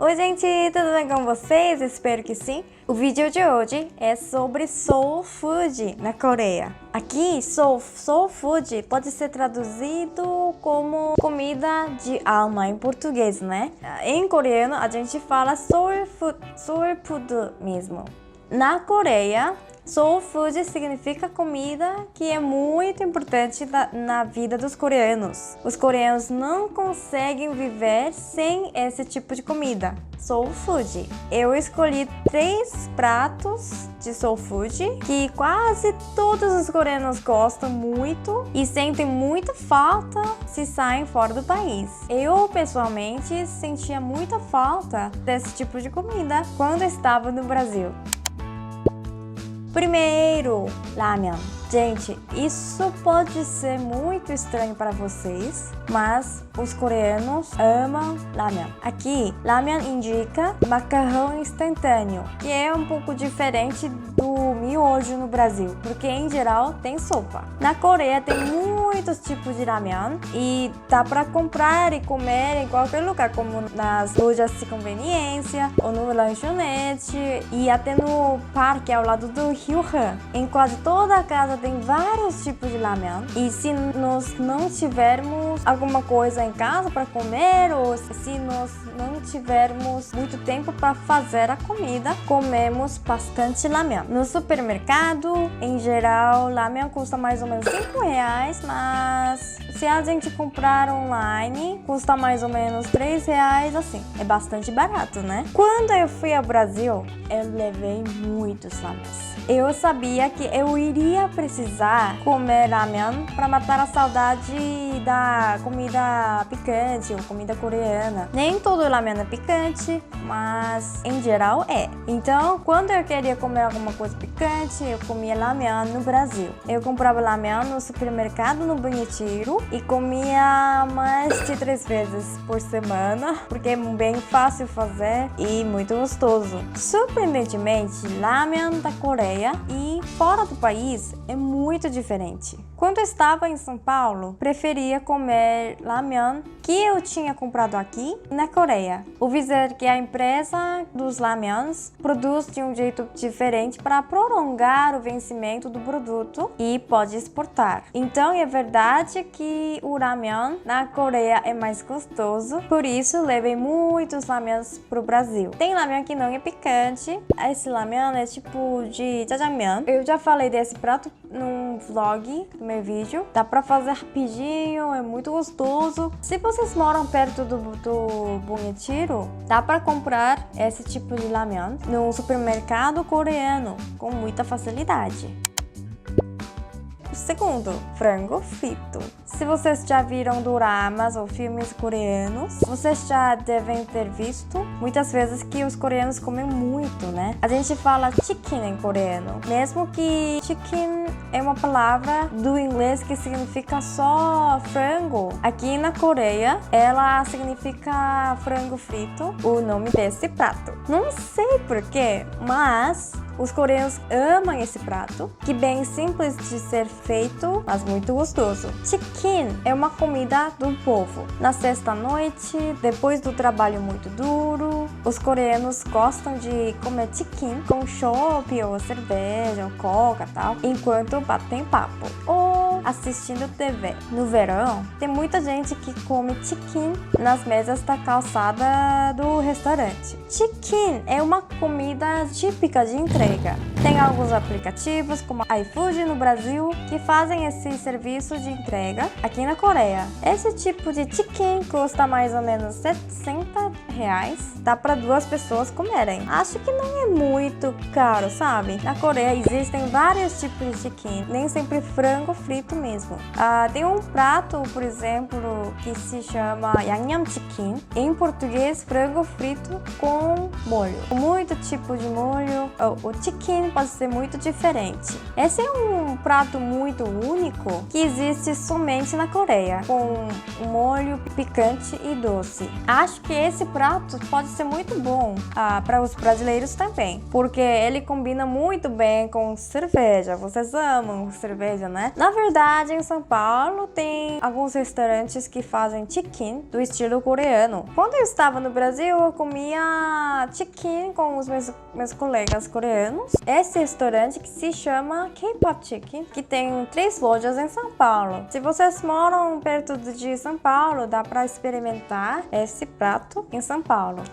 Oi gente, tudo bem com vocês? Espero que sim. O vídeo de hoje é sobre Soul Food na Coreia. Aqui, Soul Food pode ser traduzido como comida de alma em português, né? Em coreano a gente fala Soul Food mesmo. Na Coreia, Soul Food significa comida que é muito importante na vida dos coreanos. Os coreanos não conseguem viver sem esse tipo de comida, Soul Food. Eu escolhi 3 pratos de Soul Food que quase todos os coreanos gostam muito e sentem muita falta se saem fora do país. Eu, pessoalmente, sentia muita falta desse tipo de comida quando estava no Brasil. Primeiro, ramen. Gente, isso pode ser muito estranho para vocês, mas os coreanos amam ramen. Aqui, ramen indica macarrão instantâneo, que é um pouco diferente do miojo no Brasil, porque em geral tem sopa. Na Coreia tem muitos tipos de ramen e dá para comprar e comer em qualquer lugar, como nas lojas de conveniência ou no lanchonete e até no parque ao lado do Rio Han. Em quase toda a casa tem vários tipos de ramen e se nós não tivermos alguma coisa em casa para comer ou se nós não tivermos muito tempo para fazer a comida, comemos bastante ramen. No supermercado, em geral, ramen custa mais ou menos R$5, mas se a gente comprar online, custa mais ou menos R$3, assim. É bastante barato, né? Quando eu fui ao Brasil, eu levei muitos ramens. Eu sabia que eu iria precisar comer ramen para matar a saudade da comida picante ou comida coreana. Nem todo ramen é picante, mas em geral é. Então, quando eu queria comer alguma coisa picante, eu comia ramen no Brasil. Eu comprava ramen no supermercado no Bom Retiro e comia mais de 3 vezes por semana, porque é bem fácil fazer e muito gostoso. Surpreendentemente, ramen da Coreia e fora do país é muito diferente. Quando eu estava em São Paulo, preferia comer ramen que eu tinha comprado aqui na Coreia. Ouvi dizer que a empresa dos ramens produz de um jeito diferente para prolongar o vencimento do produto e pode exportar. Então é verdade que o ramen na Coreia é mais gostoso, por isso levei muitos ramens para o Brasil. Tem ramen que não é picante, esse ramen é tipo de jjajangmyeon. Eu já falei desse prato num vlog do meu vídeo. Dá pra fazer rapidinho, é muito gostoso. Se vocês moram perto do Bom Retiro, dá pra comprar esse tipo de ramen no supermercado coreano com muita facilidade. O segundo, frango frito. Se vocês já viram doramas ou filmes coreanos, vocês já devem ter visto muitas vezes que os coreanos comem muito, né? A gente fala chicken em coreano, mesmo que chicken é uma palavra do inglês que significa só frango. Aqui na Coreia, ela significa frango frito, o nome desse prato. Não sei porquê, mas os coreanos amam esse prato, que é bem simples de ser feito, mas muito gostoso. Chicken é uma comida do povo. Na sexta-noite, depois do trabalho muito duro, os coreanos gostam de comer chicken com chopp ou cerveja ou coca e tal, enquanto batem papo ou assistindo TV. No verão, tem muita gente que come chicken nas mesas da calçada do restaurante. Chicken é uma comida típica de entrega. Tem alguns aplicativos como iFood no Brasil que fazem esse serviço de entrega aqui na Coreia. Esse tipo de chicken custa mais ou menos R$60. Dá para 2 pessoas comerem. Acho que não é muito caro, sabe? Na Coreia existem vários tipos de chicken, nem sempre frango frito mesmo. Tem um prato, por exemplo, que se chama Yangnam Chicken. Em português, frango frito com molho. Muito tipo de molho. O chicken pode ser muito diferente. Esse é um prato muito único que existe somente na Coreia, com um molho picante e doce. Acho que esse prato pode ser muito bom para os brasileiros também, porque ele combina muito bem com cerveja. Vocês amam cerveja, né? Na verdade, em São Paulo tem alguns restaurantes que fazem chicken do estilo coreano. Quando eu estava no Brasil, eu comia chicken com os meus colegas coreanos. Esse restaurante que se chama K-Pop Chicken, que tem 3 lojas em São Paulo. Se vocês moram perto de São Paulo, dá para experimentar esse prato em São Paulo.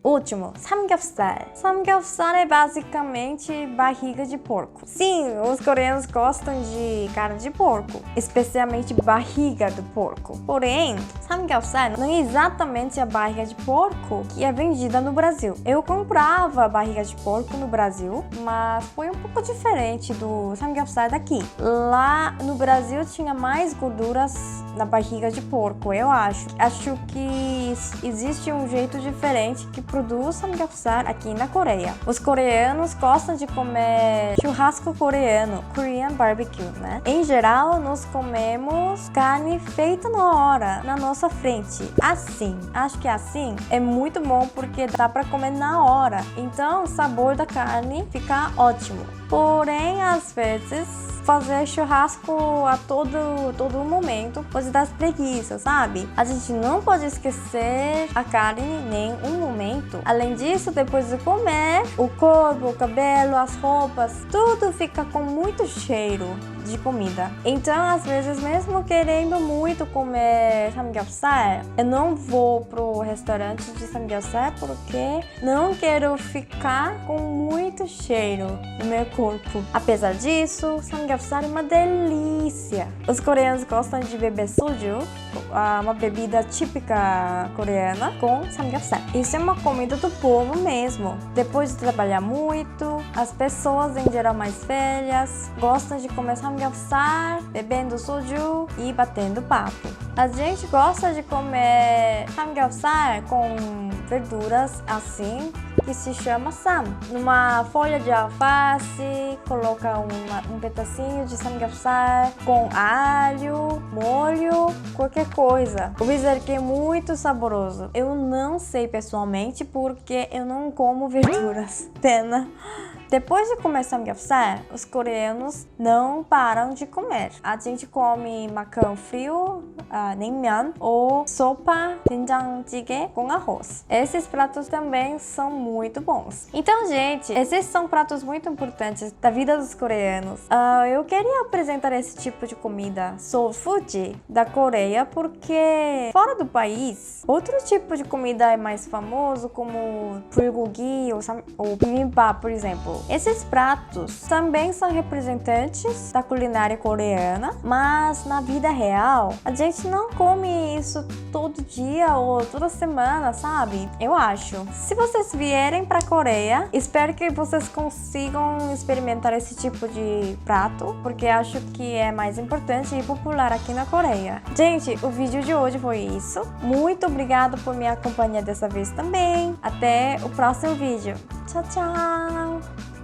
Último, samgyeopsal. Samgyeopsal é basicamente barriga de porco. Sim, os coreanos gostam de carne de porco, especialmente barriga do porco. Porém, samgyeopsal não é exatamente a barriga de porco que é vendida no Brasil. Eu comprava barriga de porco no Brasil, mas foi um pouco diferente do samgyeopsal daqui. Lá no Brasil tinha mais gorduras na barriga de porco, eu acho. Acho que existe um jeito diferente que produz samgyeopsal aqui na Coreia. Os coreanos gostam de comer churrasco coreano, Korean barbecue, né? Em geral, nós comemos carne feita na hora, na nossa frente. Assim, acho que assim é muito bom porque dá para comer na hora. Então, o sabor da carne fica ótimo. Porém, às vezes, fazer churrasco a todo momento pode dar preguiça, sabe? A gente não pode esquecer a carne nem um momento. Além disso, depois de comer, o corpo, o cabelo, as roupas, tudo fica com muito cheiro de comida. Então, às vezes, mesmo querendo muito comer samgyeopsal, eu não vou pro restaurante de samgyeopsal porque não quero ficar com muito cheiro no meu corpo. Apesar disso, samgyeopsal é uma delícia. Os coreanos gostam de beber soju, uma bebida típica coreana, com samgyeopsal. Isso é uma comida do povo mesmo. Depois de trabalhar muito, as pessoas em geral mais velhas gostam de comer samgyeopsal bebendo soju e batendo papo. A gente gosta de comer samgyeopsal com verduras assim, que se chama sam. Numa folha de alface, coloca um pedacinho de samgyeopsal com alho, molho, qualquer coisa. Vou dizer que é muito saboroso. Eu não sei pessoalmente porque eu não como verduras. Pena. Depois de comer samgyeopsal, os coreanos não param de comer. A gente come macarrão frio, naengmyeon ou sopa 된장찌개 com arroz. Esses pratos também são muito bons. Então, gente, esses são pratos muito importantes da vida dos coreanos. Eu queria apresentar esse tipo de comida, soul food, da Coreia, porque fora do país, outro tipo de comida é mais famoso, como bulgogi ou bibimbap, por exemplo. Esses pratos também são representantes da culinária coreana, mas na vida real, a gente não come isso todo dia ou toda semana, sabe? Eu acho. Se vocês vierem para a Coreia, espero que vocês consigam experimentar esse tipo de prato, porque acho que é mais importante e popular aqui na Coreia. Gente, o vídeo de hoje foi isso. Muito obrigada por me acompanhar dessa vez também. Até o próximo vídeo. Tchau, tchau!